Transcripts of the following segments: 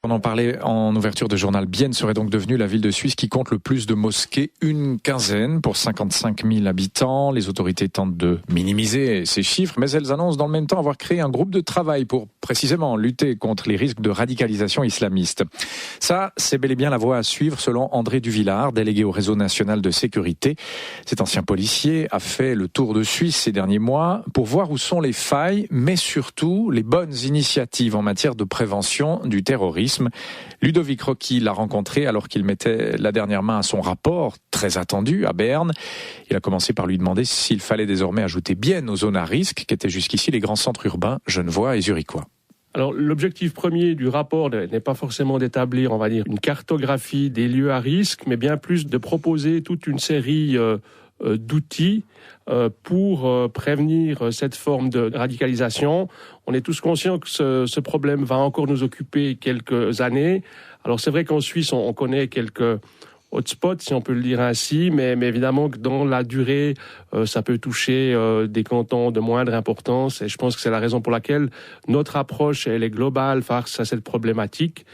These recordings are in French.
On en parlait en ouverture de journal. Bienne serait donc devenue la ville de Suisse qui compte le plus de mosquées, une quinzaine pour 55 000 habitants. Les autorités tentent de minimiser ces chiffres, mais elles annoncent dans le même temps avoir créé un groupe de travail pour précisément lutter contre les risques de radicalisation islamiste. Ça, c'est bel et bien la voie à suivre selon André Duvillard, délégué au réseau national de sécurité. Cet ancien policier a fait le tour de Suisse ces derniers mois pour voir où sont les failles, mais surtout les bonnes initiatives en matière de prévention du terrorisme. Ludovic Rocky l'a rencontré alors qu'il mettait la dernière main à son rapport, très attendu, à Berne. Il a commencé par lui demander s'il fallait désormais ajouter Bienne aux zones à risque, qui étaient jusqu'ici les grands centres urbains genevois et zurichois. Alors, l'objectif premier du rapport n'est pas forcément d'établir, on va dire, une cartographie des lieux à risque, mais bien plus de proposer toute une série d'outils pour prévenir cette forme de radicalisation. On est tous conscients que ce problème va encore nous occuper quelques années. Alors c'est vrai qu'en Suisse, on connaît quelques hotspots, si on peut le dire ainsi, mais évidemment que dans la durée, ça peut toucher des cantons de moindre importance. Et je pense que c'est la raison pour laquelle notre approche, elle est globale face à cette problématique.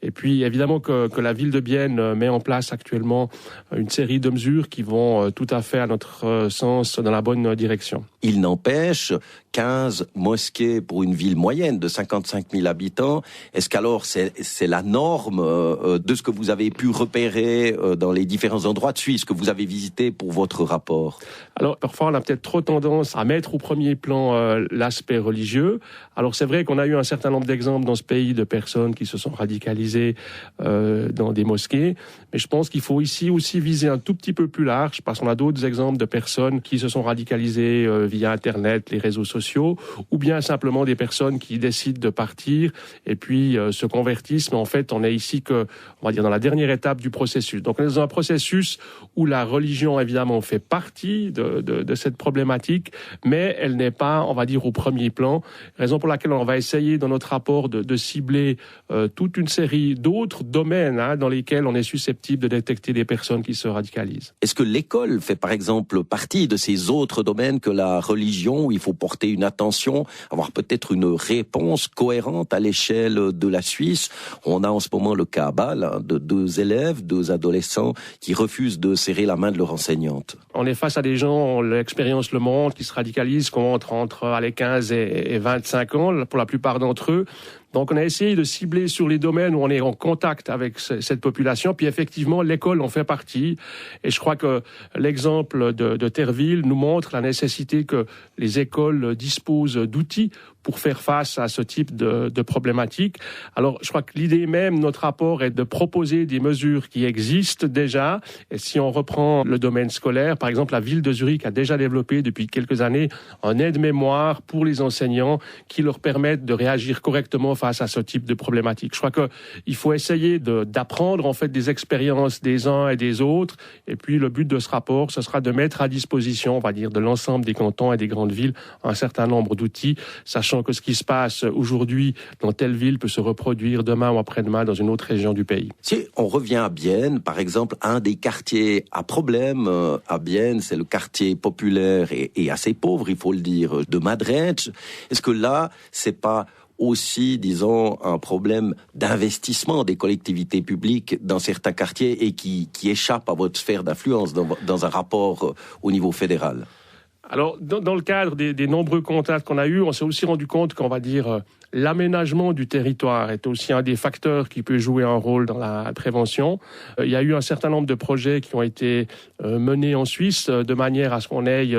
Et puis évidemment que la ville de Bienne met en place actuellement une série de mesures qui vont tout à fait à notre sens dans la bonne direction. Il n'empêche 15 mosquées pour une ville moyenne de 55 000 habitants. Est-ce qu'alors c'est la norme de ce que vous avez pu repérer dans les différents endroits de Suisse que vous avez visités pour votre rapport? Alors parfois on a peut-être trop tendance à mettre au premier plan l'aspect religieux. Alors c'est vrai qu'on a eu un certain nombre d'exemples dans ce pays de personnes qui se sont radicalisées dans des mosquées, mais je pense qu'il faut ici aussi viser un tout petit peu plus large parce qu'on a d'autres exemples de personnes qui se sont radicalisées via Internet, les réseaux sociaux, ou bien simplement des personnes qui décident de partir et puis se convertissent. Mais en fait, on est ici que, on va dire, dans la dernière étape du processus. Donc, on est dans un processus où la religion, évidemment, fait partie de cette problématique, mais elle n'est pas, on va dire, au premier plan. Raison pour laquelle on va essayer, dans notre rapport, de cibler toute une série d'autres domaines dans lesquels on est susceptible de détecter des personnes qui se radicalisent. Est-ce que l'école fait, par exemple, partie de ces autres domaines que la religion, où il faut porter une attention, avoir peut-être une réponse cohérente à l'échelle de la Suisse? On a en ce moment le cas à Bâle de 2 élèves, 2 adolescents qui refusent de serrer la main de leur enseignante. On est face à des gens, l'expérience le montre, qui se radicalisent, qui ont entre les 15 et 25 ans, pour la plupart d'entre eux. Donc on a essayé de cibler sur les domaines où on est en contact avec cette population. Puis effectivement, l'école en fait partie. Et je crois que l'exemple de Terreville nous montre la nécessité que les écoles disposent d'outils pour faire face à ce type de problématique. Alors, je crois que l'idée même de notre rapport est de proposer des mesures qui existent déjà. Et si on reprend le domaine scolaire, par exemple, la ville de Zurich a déjà développé depuis quelques années un aide-mémoire pour les enseignants qui leur permettent de réagir correctement face à ce type de problématique. Je crois qu'il faut essayer d'apprendre en fait des expériences des uns et des autres. Et puis, le but de ce rapport, ce sera de mettre à disposition, on va dire, de l'ensemble des cantons et des grandes villes un certain nombre d'outils, sachant que ce qui se passe aujourd'hui dans telle ville peut se reproduire demain ou après-demain dans une autre région du pays. Si on revient à Bienne, par exemple, un des quartiers à problème à Bienne, c'est le quartier populaire et assez pauvre, il faut le dire, de Madrid. Est-ce que là, c'est pas aussi, disons, un problème d'investissement des collectivités publiques dans certains quartiers et qui échappe à votre sphère d'influence dans un rapport au niveau fédéral? Alors, dans le cadre des nombreux contacts qu'on a eus, on s'est aussi rendu compte qu'on va dire l'aménagement du territoire est aussi un des facteurs qui peut jouer un rôle dans la prévention. Il y a eu un certain nombre de projets qui ont été menés en Suisse de manière à ce qu'on ait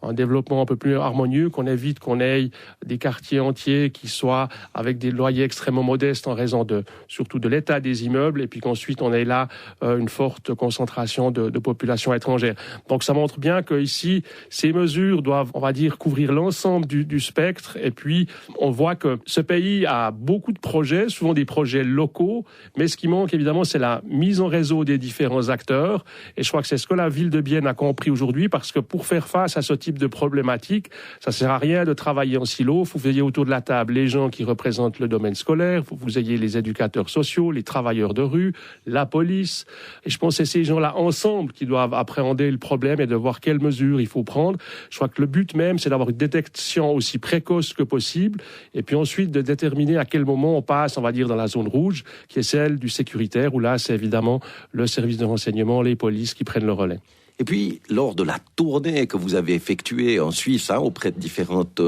un développement un peu plus harmonieux, qu'on évite qu'on ait des quartiers entiers qui soient avec des loyers extrêmement modestes en raison surtout de l'état des immeubles, et puis qu'ensuite on ait là une forte concentration de population étrangère. Donc ça montre bien que ici, ces mesures doivent, on va dire, couvrir l'ensemble du spectre, et puis on voit que ce pays a beaucoup de projets, souvent des projets locaux, mais ce qui manque évidemment, c'est la mise en réseau des différents acteurs. Et je crois que c'est ce que la ville de Bienne a compris aujourd'hui, parce que pour faire face à ce type de problématique, ça sert à rien de travailler en silo. Vous ayez autour de la table les gens qui représentent le domaine scolaire, vous ayez les éducateurs sociaux, les travailleurs de rue, la police. Et je pense que c'est ces gens-là ensemble qui doivent appréhender le problème et de voir quelles mesures il faut prendre. Je crois que le but même, c'est d'avoir une détection aussi précoce que possible, et puis ensuite de déterminer à quel moment on passe, on va dire, dans la zone rouge, qui est celle du sécuritaire, où là, c'est évidemment le service de renseignement, les polices qui prennent le relais. Et puis, lors de la tournée que vous avez effectuée en Suisse, auprès de différentes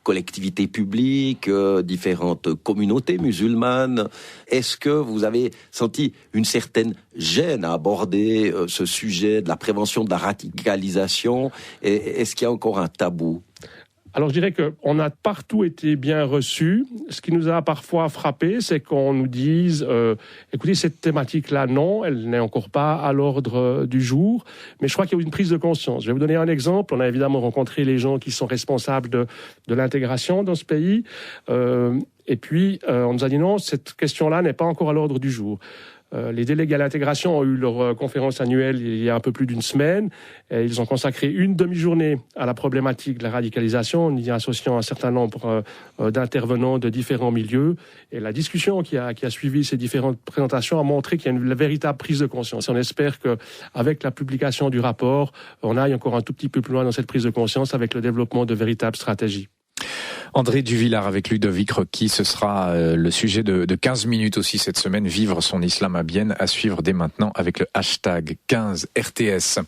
collectivités publiques, différentes communautés musulmanes, est-ce que vous avez senti une certaine gêne à aborder ce sujet de la prévention de la radicalisation? Et est-ce qu'il y a encore un tabou? Alors je dirais qu'on a partout été bien reçus. Ce qui nous a parfois frappé, c'est qu'on nous dise écoutez, cette thématique-là, non, elle n'est encore pas à l'ordre du jour. Mais je crois qu'il y a eu une prise de conscience. Je vais vous donner un exemple. On a évidemment rencontré les gens qui sont responsables de l'intégration dans ce pays. Et puis, on nous a dit non, cette question-là n'est pas encore à l'ordre du jour. Les délégués à l'intégration ont eu leur conférence annuelle il y a un peu plus d'une semaine. Et ils ont consacré une demi-journée à la problématique de la radicalisation, en y associant un certain nombre d'intervenants de différents milieux. Et la discussion qui a suivi ces différentes présentations a montré qu'il y a une véritable prise de conscience. On espère qu'avec la publication du rapport, on aille encore un tout petit peu plus loin dans cette prise de conscience avec le développement de véritables stratégies. André Duvillard avec Ludovic Rocky, ce sera le sujet de 15 minutes aussi cette semaine, vivre son islam à Bienne, à suivre dès maintenant avec le hashtag 15RTS.